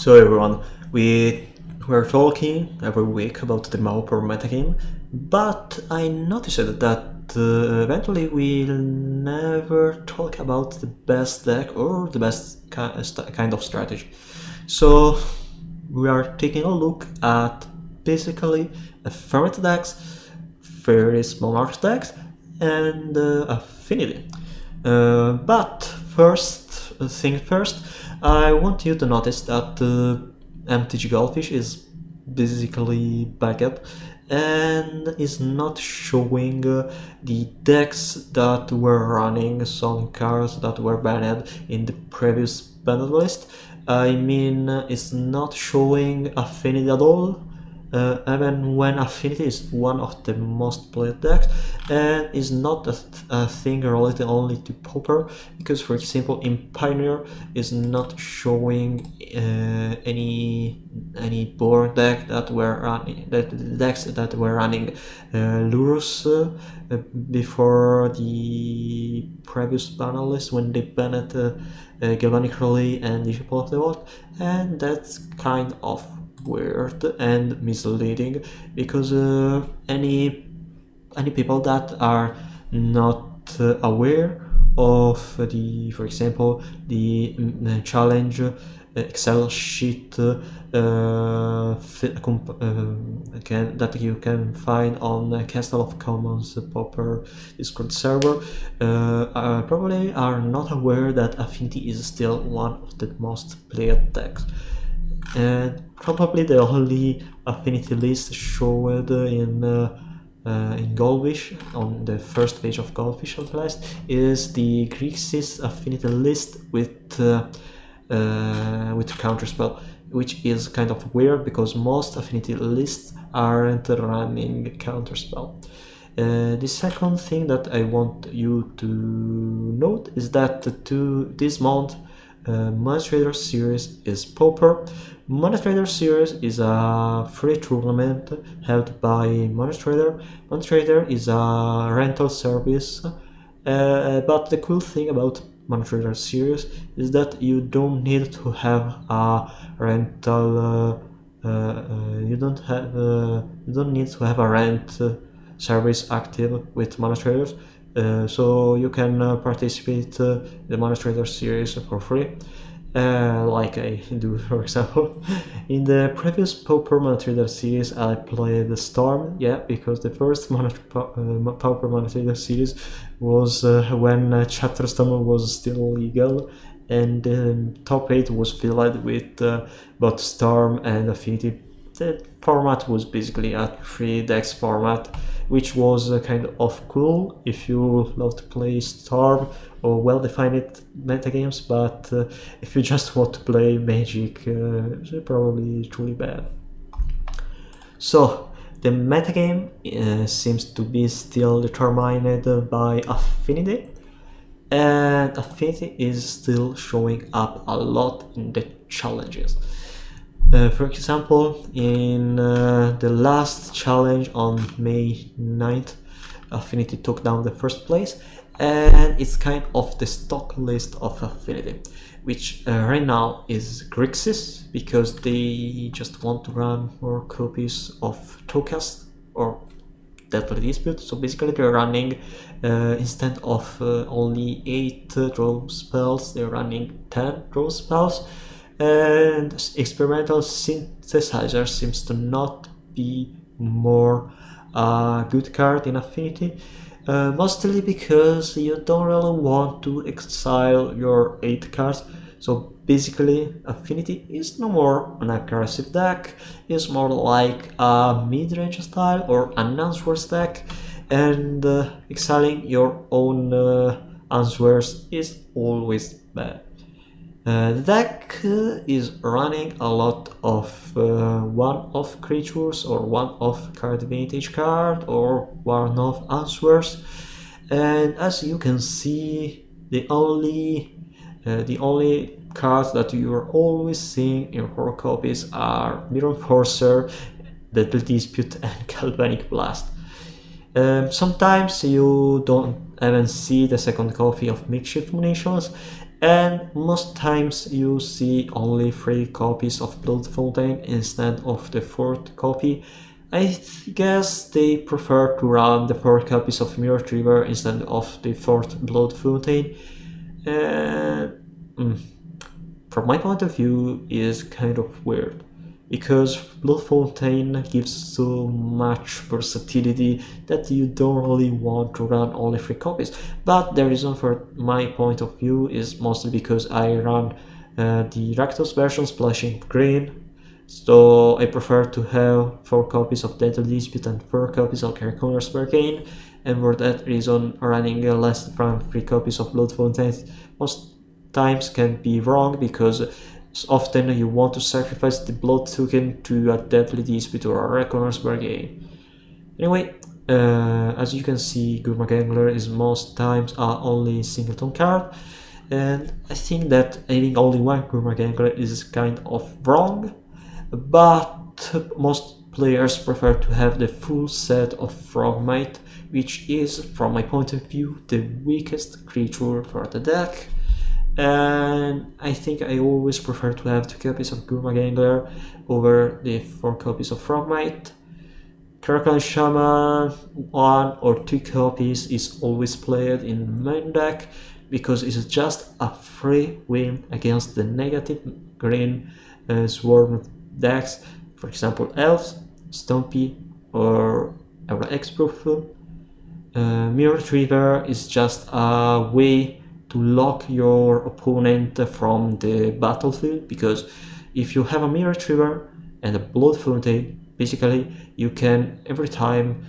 So everyone, we're talking every week about the Pauper metagame, but I noticed that eventually we'll never talk about the best deck or the best kind of strategy. So we are taking a look at basically Ferment decks, various Monarch decks, and Affinity. But first thing first, I want you to notice that MTG Goldfish is basically backed and is not showing the decks that were running some cards that were banned in the previous banned list. I mean, it's not showing Affinity at all. Even when Affinity is one of the most played decks, and is not a thing related only to Pauper, because for example in Pioneer is not showing any board deck that were running decks that were running Lurus before the previous banner list when they banned Galvanic Relay and Disciple of the Vault, and that's kind of weird and misleading, because any people that are not aware of the, for example, the challenge Excel sheet that you can find on Castle of Commons Pauper Discord server, probably are not aware that Affinity is still one of the most played decks. And probably the only Affinity list showed in Goldfish, on the first page of Goldfish at last, is the Grixis Affinity list with Counterspell, which is kind of weird because most Affinity lists aren't running Counterspell. The second thing that I want you to note is that this month Money Trader Series is Pauper. Money Trader Series is a free tournament held by Money Trader. Money Trader is a rental service, but the cool thing about Money Trader Series is that you don't need to have a rental. You don't need to have a rent service active with Money Traders. So you can participate in the Money Trader Series for free, like I do, for example. In the previous Pauper Money Trader Series I played the Storm, because the first Pauper Money Trader Series was when Chatterstorm was still legal, and top 8 was filled with both Storm and Affinity. The format was basically a 3 decks format, which was kind of cool if you love to play Storm or well-defined metagames, but if you just want to play Magic, it's probably truly bad. So the metagame seems to be still determined by Affinity, and Affinity is still showing up a lot in the challenges. For example, in the last challenge on May 9th, Affinity took down the first place, and it's kind of the stock list of Affinity, which right now is Grixis, because they just want to run more copies of Tocast or Deadly Dispute. So basically they're running, instead of only 8 draw spells, they're running 10 draw spells. And Experimental Synthesizer seems to not be more good card in Affinity, mostly because you don't really want to exile your 8 cards. So basically Affinity is no more an aggressive deck, it's more like a mid-range style or an answers deck, and exiling your own answers is always bad. The deck is running a lot of one-off creatures or one-off card vintage card or one-off answers, and as you can see, the only cards that you are always seeing in 4 copies are Mirror Forcer, Deadly Dispute, and Galvanic Blast. Sometimes you don't even see the second copy of Makeshift Munitions, and most times you see only 3 copies of Blood Fountain instead of the 4th copy. I guess they prefer to run the 4 copies of Mirror Retriever instead of the 4th Blood Fountain. From my point of view, is kind of weird, because Blood Fountain gives so much versatility that you don't really want to run only 3 copies. But the reason for my point of view is mostly because I run the Rakdos version splashing green, so I prefer to have 4 copies of Deadly Dispute and 4 copies of Carconner's Bargain, and for that reason running less than 3 copies of Blood Fountain most times can be wrong, because often you want to sacrifice the Blood token to a Deadly Dispute or a Reckoner's Bargain. Anyway, as you can see, Gurmagangler is most times only singleton card, and I think that having only one Gurmagangler is kind of wrong, but most players prefer to have the full set of Frogmite, which is, from my point of view, the weakest creature for the deck. And I think I always prefer to have 2 copies of Gurmagangler over the 4 copies of Frogmite. Kraken Shaman 1 or 2 copies is always played in main deck, because it's just a free win against the negative green swarm decks, for example Elves, Stompy or Aura X-Proof. Mirror Retriever is just a way to lock your opponent from the battlefield, because if you have a Mirror Retriever and a Blood Fountain, basically you can every time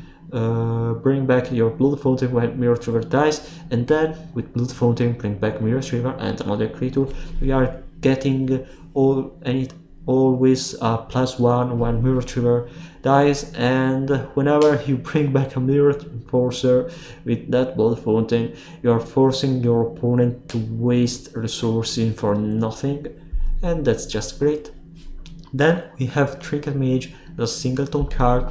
bring back your Blood Fountain when Mirror Retriever dies, and then with Blood Fountain bring back Mirror Retriever and another creature. We are getting always a +1 when Mirror Retriever dies, and whenever you bring back a Mirror Enforcer with that Blood Fountain, you are forcing your opponent to waste resources for nothing, and that's just great. Then we have Trinket Mage, the singleton card.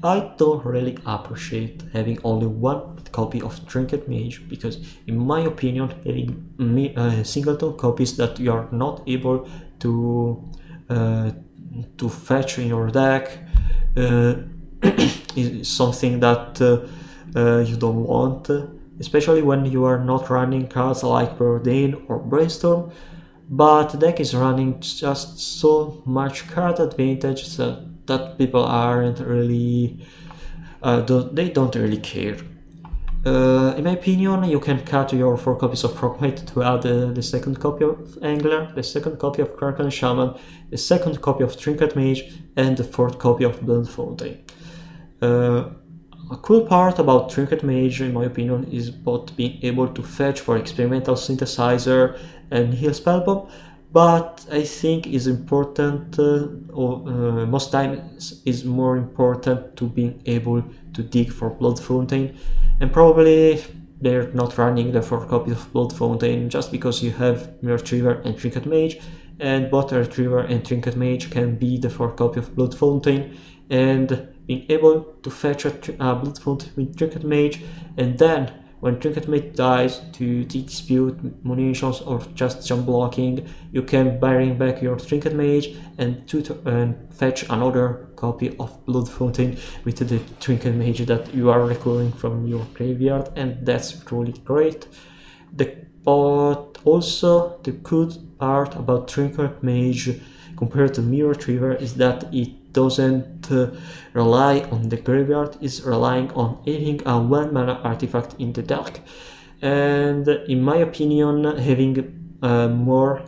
I don't really appreciate having only 1 copy of Trinket Mage, because in my opinion having singleton copies that you are not able to fetch in your deck is something that you don't want, especially when you are not running cards like Preordain or Brainstorm, but the deck is running just so much card advantage that people aren't really they don't really care. In my opinion, you can cut your 4 copies of Frogmite to add the 2nd copy of Angler, the 2nd copy of Kraken Shaman, the 2nd copy of Trinket Mage, and the 4th copy of Blood Fountain. A cool part about Trinket Mage, in my opinion, is both being able to fetch for Experimental Synthesizer and Heal Spellbomb, but I think is important, most times is more important to being able to dig for Blood Fountain, and probably they're not running the 4 copies of Blood Fountain just because you have Mirror Retriever and Trinket Mage, and both Retriever and Trinket Mage can be the 4 copy of Blood Fountain, and being able to fetch a Blood Fountain with Trinket Mage, and then when Trinket Mage dies to dispute munitions or just jump blocking, you can bring back your Trinket Mage and fetch another copy of Blood Fountain with the Trinket Mage that you are recovering from your graveyard, and that's really great. But also the good part about Trinket Mage compared to Mirror Retriever is that it doesn't rely on the graveyard, it's relying on having a 1 mana artifact in the deck, and in my opinion having more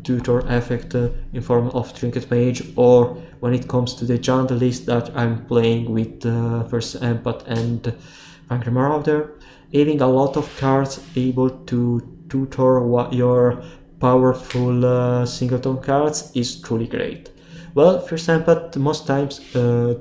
tutor effect in form of Trinket Mage, or when it comes to the giant list that I'm playing with First Empath and Angry Marauder, having a lot of cards able to tutor your powerful singleton cards is truly great. Well, First Empath most times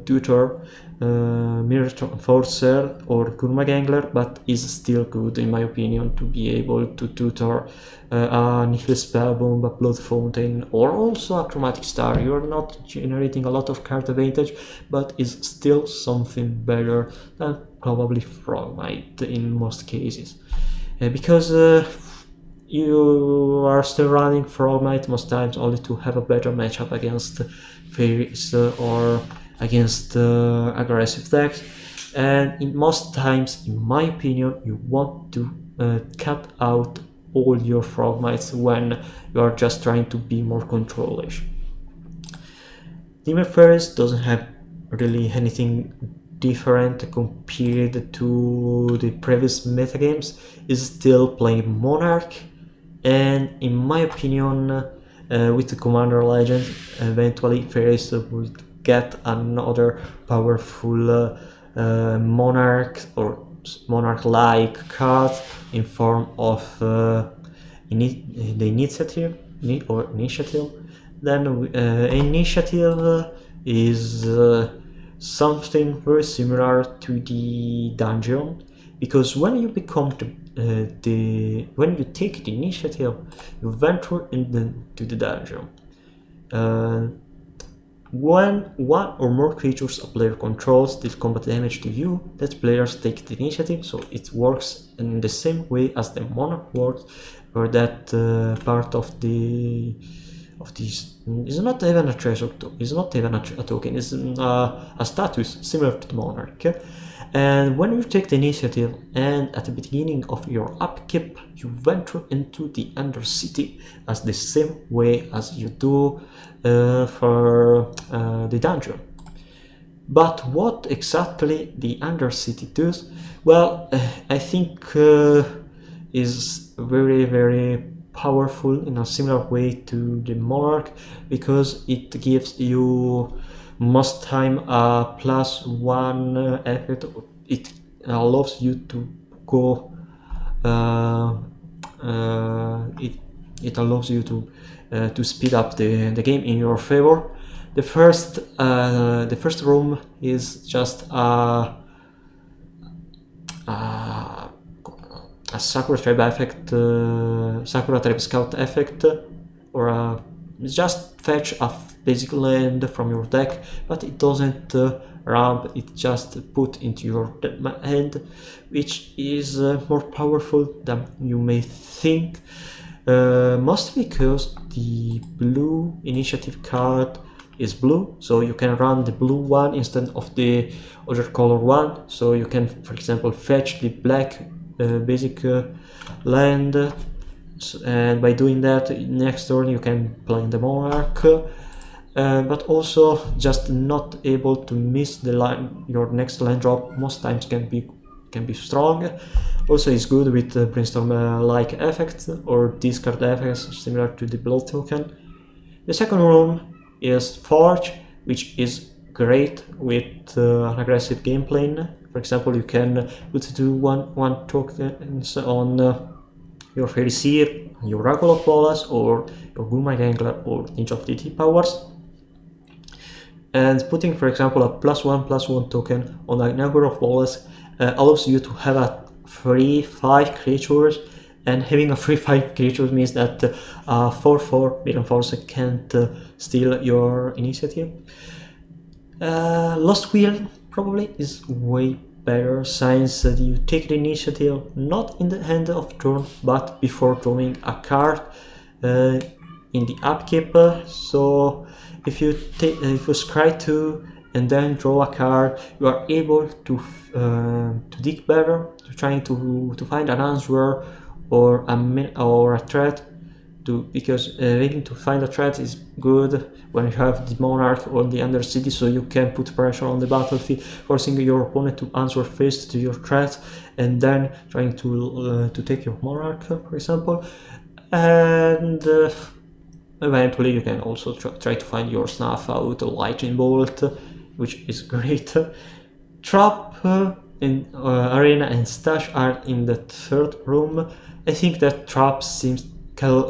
tutor Mirror Enforcer or Gurmagangler, but is still good in my opinion to be able to tutor a Nihil Spellbomb, a Blood Fountain, or also a Chromatic Star. You are not generating a lot of card advantage, but is still something better than probably Frogmite in most cases. Because you are still running Frogmite most times only to have a better matchup against fairies or against aggressive decks, and in most times, in my opinion, you want to cut out all your Frogmites when you are just trying to be more controlish. Demon Fairies doesn't have really anything different compared to the previous metagames. Is still playing Monarch, and in my opinion, with the Commander Legend, eventually Fairies would get another powerful Monarch or Monarch-like card in form of the Initiative. Then Initiative is something very similar to the dungeon, because when you become when you take the initiative, you venture into the dungeon. When one or more creatures a player controls deal combat damage to you, that players take the initiative, so it works in the same way as the Monarch works, where that part of this is not even a treasure, it's not even a token, it's a status similar to the Monarch. And when you take the initiative and at the beginning of your upkeep, you venture into the Undercity as the same way as you do for the dungeon. But what exactly the Undercity does? Well, I think is very powerful in a similar way to the Monarch, because it gives you most time a +1 effect. It allows you to go it allows you to speed up the game in your favor. The first room is just a Sakura Tribe effect, Sakura Tribe Scout effect, or just fetch a basic land from your deck, but it doesn't ramp, it just put into your hand, which is more powerful than you may think, mostly because the blue initiative card is blue, so you can run the blue one instead of the other color one, so you can, for example, fetch the black basic land, and by doing that, next turn you can play the Monarch, but also just not able to miss the line. Your next land drop most times can be strong. Also, it's good with brainstorm-like effects or discard effects similar to the blood token. The second room is Forge, which is great with an aggressive gameplay. For example, you can put 2/1 tokens on your Fairy Seer, your Oracle of Bolas, or your Boomerang Angler or Ninja of DT powers. And putting, for example, a +1/+1 token on a number of Bolas allows you to have a 3/5 creatures, and having a 3/5 creatures means that 4/4 Villain Force can't steal your initiative. Lost Wheel probably is way better, since you take the initiative not in the end of turn but before drawing a card in the upkeep. So if you scry 2 and then draw a card, you are able to dig better, trying to find an answer or a threat. Because waiting to find a threat is good when you have the Monarch or the Undercity, so you can put pressure on the battlefield, forcing your opponent to answer first to your threat and then trying to take your Monarch, for example. And eventually you can also try to find your Snuff out, Lightning Bolt, which is great. Trap in Arena and Stash are in the third room. I think that Trap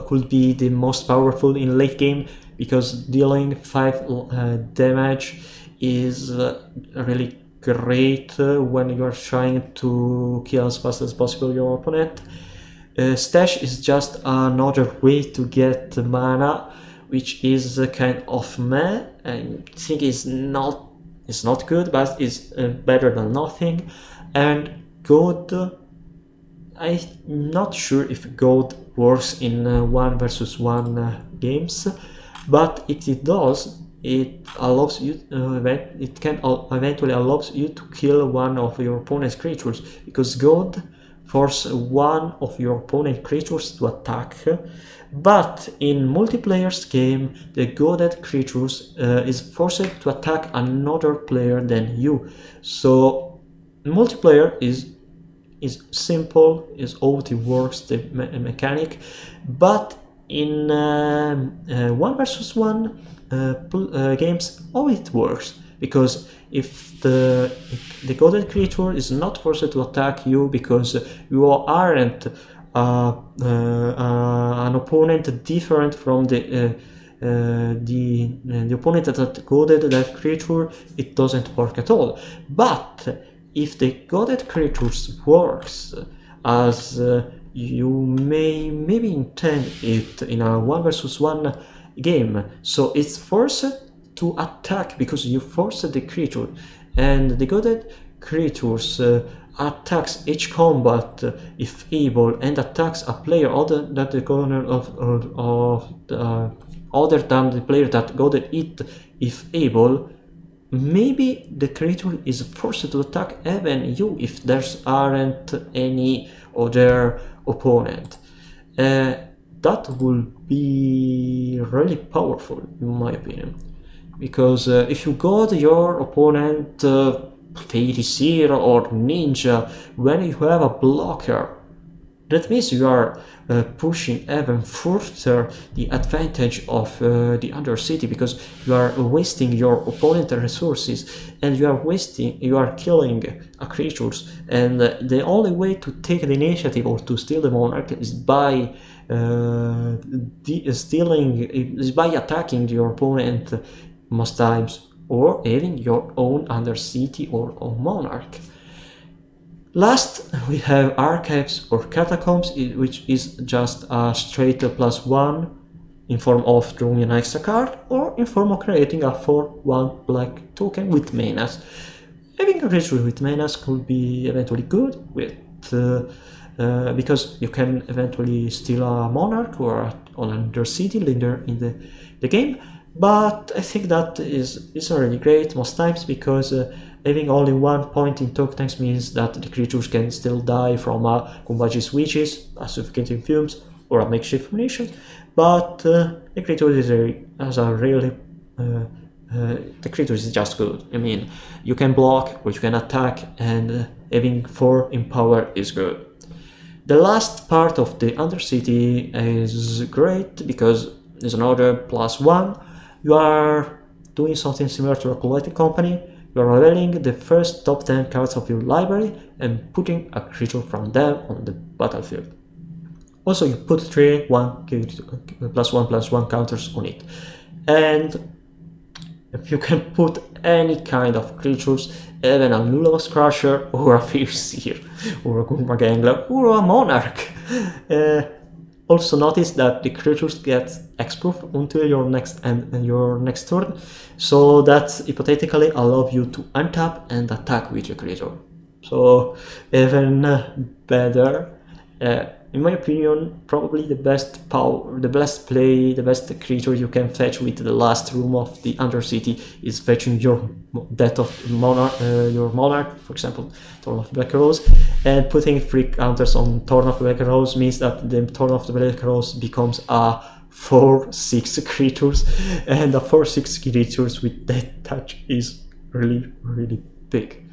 could be the most powerful in late game, because dealing 5 damage is really great when you are trying to kill as fast as possible your opponent. Stash is just another way to get mana, which is kind of meh. I think it's not good, but it's better than nothing. And Gold, I'm not sure if Gold works in 1v1 games, but if it does, it allows you it can eventually allows you to kill one of your opponent's creatures, because God force one of your opponent creatures to attack, but in multiplayer's game the goaded creatures is forced to attack another player than you. So multiplayer is simple, is how it works, the mechanic, but in 1v1 games how it works, because if the goaded creature is not forced to attack you because you aren't an opponent different from the opponent that goaded that creature, it doesn't work at all. But if the goaded creatures works as you maybe intend it in a 1v1 game, so it's forced to attack because you forced the creature, and the goaded creatures attacks each combat if able, and attacks a player other than the corner other than the player that goaded it if able. Maybe the creature is forced to attack even you if there aren't any other opponent. That would be really powerful in my opinion, because if you got your opponent Fairy Seer or Ninja when you have a blocker, that means you are pushing even further the advantage of the Undercity, because you are wasting your opponent's resources, and you are killing creatures, and the only way to take the initiative or to steal the monarch is by attacking your opponent most times, or having your own Undercity or own monarch. Last, we have Archives or Catacombs, which is just a straight +1 in form of drawing an extra card, or in form of creating a 4/1 black token with menace. Having a creature with menace could be eventually good with because you can eventually steal a monarch or an Undercity later in the game. But I think that is already great most times, because having only 1 point in tokens means that the creatures can still die from a Kumbaji switches, a suffocating fumes, or a makeshift munition. But the creature is the creature is just good. I mean, you can block or you can attack, and having 4 in power is good. The last part of the Undercity is great because there's another +1. You are doing something similar to a collecting company. You are revealing the first top 10 cards of your library and putting a creature from them on the battlefield. Also, you put 3 +1/+1 counters on it. And if you can put any kind of creatures, even a Lullaby's Crusher, or a Fierce Seer, or a Gurmagangler, or a Monarch. Also notice that the creatures get X-proof until your next turn, so that hypothetically allows you to untap and attack with your creature. So even better. In my opinion, probably the best creature you can fetch with the last room of the Undercity is fetching your Death of your Monarch, for example, Thorn of the Black Rose, and putting 3 counters on Thorn of the Black Rose means that the Thorn of the Black Rose becomes a 4/6 creatures, and a 4/6 creatures with Death Touch is really big.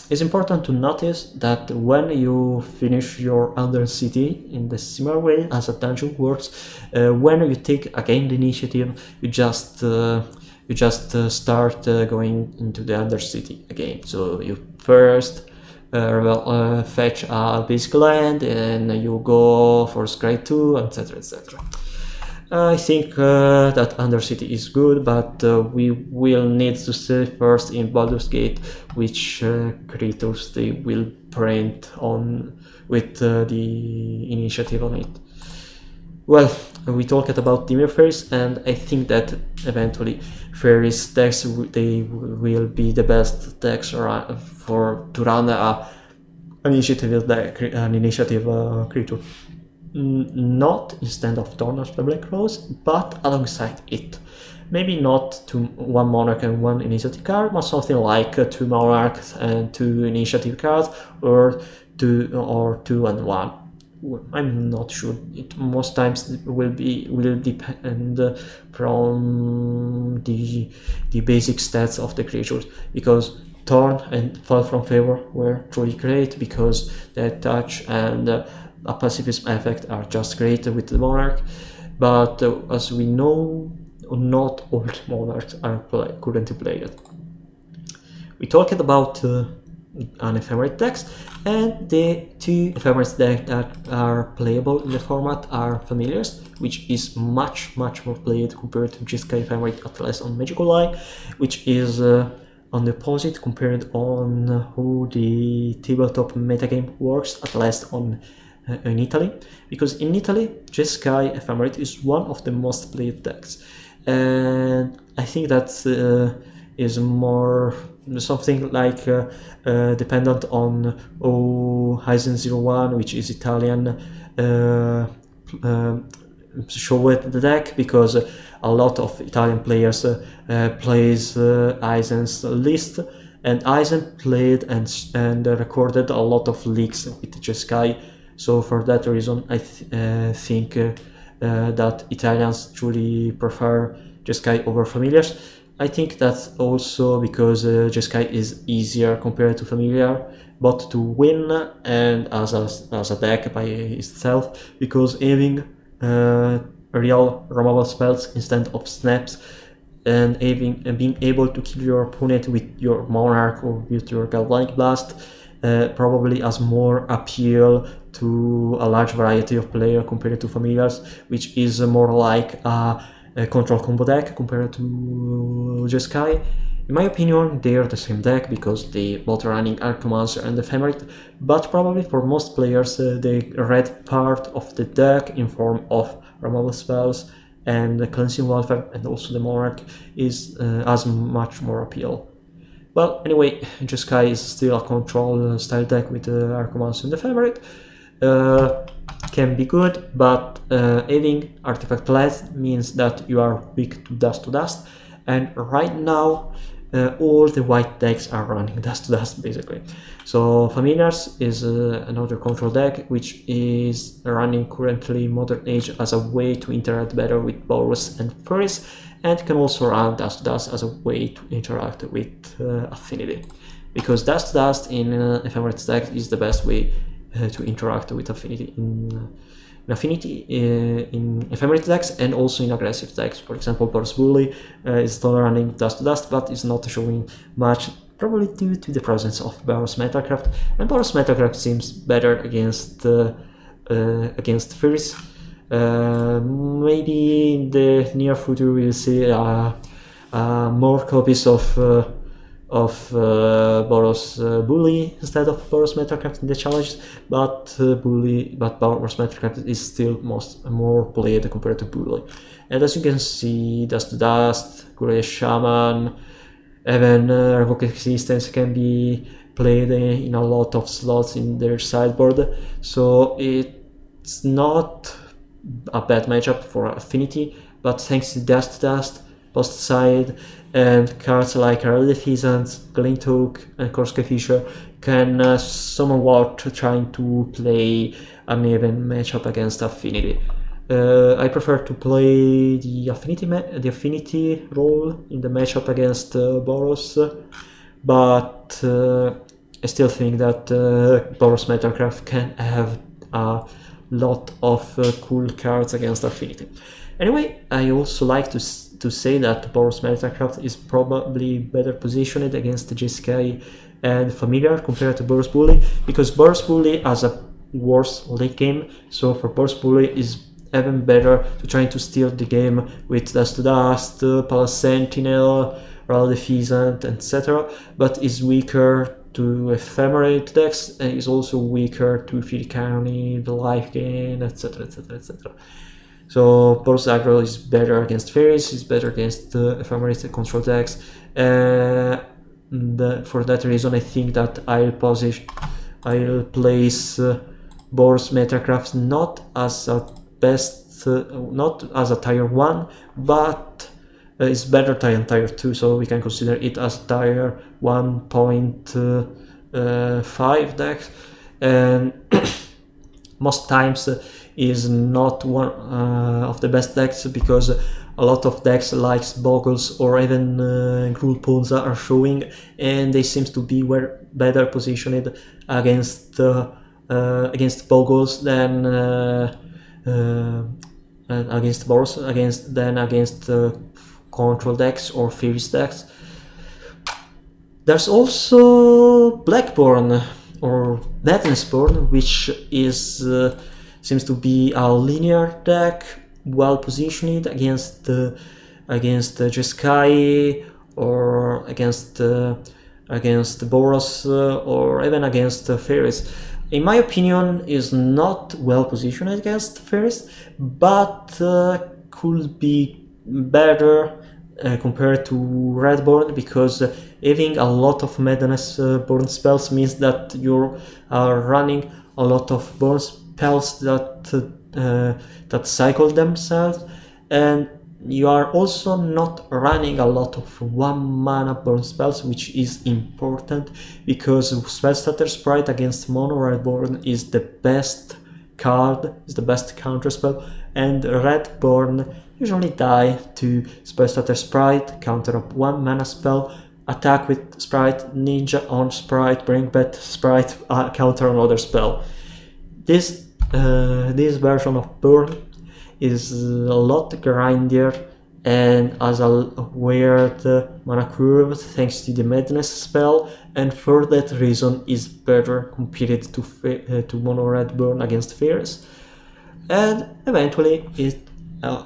It's important to notice that when you finish your Undercity in the similar way as a dungeon works, when you take again the initiative, you just start going into the Undercity again. So you first fetch a basic land, and you go for grade 2, etc, etc. I think that Undercity is good, but we will need to see first in Baldur's Gate which creatures they will print on with the initiative on it. Well, we talked about Dimir Fairies, and I think that eventually Fairies decks they will be the best decks to run an initiative creature. not instead of Thorn of the Black Rose, but alongside it. Maybe not one Monarch and one Initiative card, but something like 2 Monarchs and 2 Initiative cards, or 2 and 1. I'm not sure. It most times will depend from the basic stats of the creatures, because Thorn and Fall from Favor were truly great because their touch and a pacifism effect are just great with the Monarch, but as we know, not all Monarchs are currently played. We talked about an ephemerate decks, and the 2 ephemerate decks that are playable in the format are Familiars, which is much more played compared to Jeskai Ephemerate, at least on Magical Eye, which is on the opposite compared on how the tabletop metagame works, at least in Italy, because in Italy, Jeskai Ephemerate is one of the most played decks, and I think that is more something like dependent on Heisen01, which is Italian, showed the deck, because a lot of Italian players plays Eisen's list, and Eisen played and recorded a lot of leaks with Jeskai. So for that reason, I think that Italians truly prefer Jeskai over Familiars. I think that's also because Jeskai is easier compared to Familiar, both to win and as a deck by itself, because having real removal spells instead of snaps, and being able to kill your opponent with your Monarch or with your Galvanic Blast probably has more appeal to a large variety of players compared to Familiars, which is more like a control combo deck compared to Jeskai. In my opinion, they are the same deck because they both running Archmancer and Ephemerate, but probably for most players the red part of the deck in form of removal spells and the Cleansing Warfare and also the Monarch has much more appeal. Well, anyway, Jeskai is still a control style deck with Archmancer and Ephemerate. Can be good, but having Artifact Blast means that you are weak to Dust, and right now all the white decks are running Dust basically. So Familiars is another control deck which is running currently Modern Age as a way to interact better with Boros and Furries, and can also run Dust as a way to interact with Affinity, because Dust in Ephemerate deck is the best way to interact with Affinity in Ephemerate decks and also in aggressive decks. For example, Boros Bully is still running Dust, but is not showing much, probably due to the presence of Boros Metalcraft, and Boros Metalcraft seems better against Furries. Maybe in the near future we'll see more copies of Boros Bully instead of Boros Metalcraft in the challenge, but Boros Metalcraft is still more played compared to Bully. And as you can see, Dust, Grey Shaman, even Revoke Existence can be played in a lot of slots in their sideboard, so it's not a bad matchup for Affinity, but thanks to Dust, post side, and cards like Heralded Pheasant, Glintook, and Korska Fisher can somewhat trying to play an even matchup against Affinity. I prefer to play the Affinity role in the matchup against Boros, but I still think that Boros Metalcraft can have a lot of cool cards against Affinity. Anyway, I also like to say that Boros Metalcraft is probably better positioned against Jeskai and Familiar compared to Boros Bully, because Boros Bully has a worse late game, so for Boros Bully is even better to try to steal the game with Dust, Palace Sentinel, Heralded Pheasant, etc., but is weaker to Ephemerate decks and is also weaker to Fury Cannon, the life gain, etc. So Boros aggro is better against Fairies, is better against Ephemerate control decks, for that reason I think that I'll place Boros Metacraft not as a best, not as a tier 1, but it's better than tier 2, so we can consider it as tier 1.5 deck, and most times is not one of the best decks, because a lot of decks like Boggles or even Gruul Ponza are showing, and they seem to be better positioned against Boggles than against Boros, than against control decks or Fierce decks. There's also Blackburn or Madnessborn, which is seems to be a linear deck, well positioned against Jeskai or against Boros or even against Fairies. In my opinion, is not well positioned against Fairies, but could be better compared to Redborn, because having a lot of Madnessborn spells means that you are running a lot of burn spells that cycle themselves, and you are also not running a lot of 1 mana burn spells, which is important because Spellstutter Sprite against Mono Redborn is the best card, is the best counter spell, and Redborn usually die to Spellstutter Sprite, counter up 1 mana spell, attack with Sprite, ninja on Sprite, bring back Sprite, counter another spell. This version of Burn is a lot grindier and has a weird mana curve thanks to the Madness spell, and for that reason is better compared to Mono Redburn against Fairies. And eventually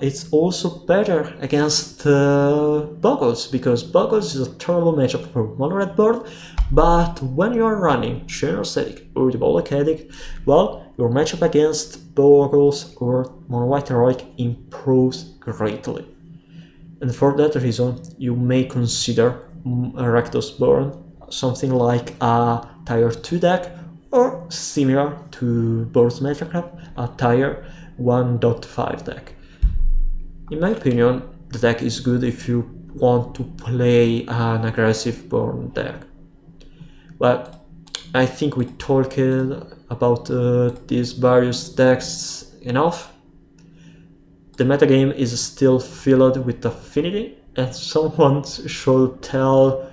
it's also better against Boggles, because Boggles is a terrible matchup for Mono Redburn, but when you are running Generous Edict or Diabolic Edict, well, your matchup against Boggles or Mono White Heroic improves greatly. And for that reason, you may consider Rakdos Burn something like a tier 2 deck, or similar to Boros Metacraft, a tier 1.5 deck. In my opinion, the deck is good if you want to play an aggressive burn deck. Well, I think we talked about these various decks enough. The metagame is still filled with affinity, and someone should tell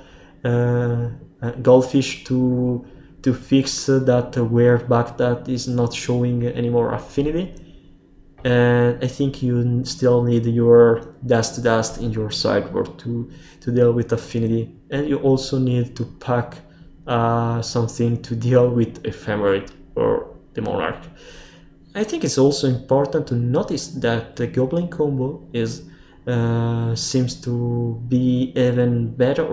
Goldfish to fix that weird bug that is not showing any more affinity. And I think you still need your Dust to Dust in your sideboard to deal with affinity, and you also need to pack something to deal with Ephemerate or the Monarch. I think it's also important to notice that the Goblin combo seems to be even better,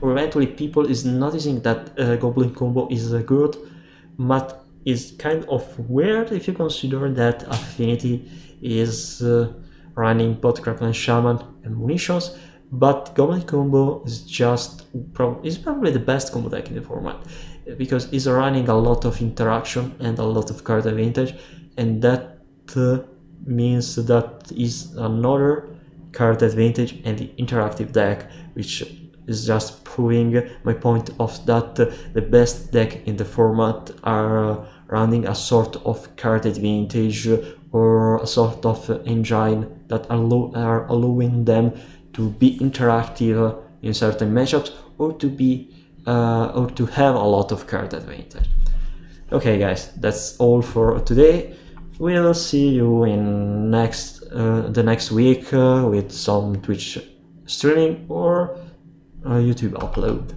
or eventually people is noticing that Goblin combo is good, but is kind of weird if you consider that Affinity is running both Crackling Shaman and Munitions, but Goblin combo is probably the best combo deck in the format, because it's running a lot of interaction and a lot of card advantage, and that means that is another card advantage and the interactive deck, which is just proving my point of that the best deck in the format are running a sort of card advantage or a sort of engine that are allowing them to be interactive in certain matchups, or to have a lot of card advantage. Okay guys, that's all for today. We'll see you in the next week with some Twitch streaming or YouTube upload.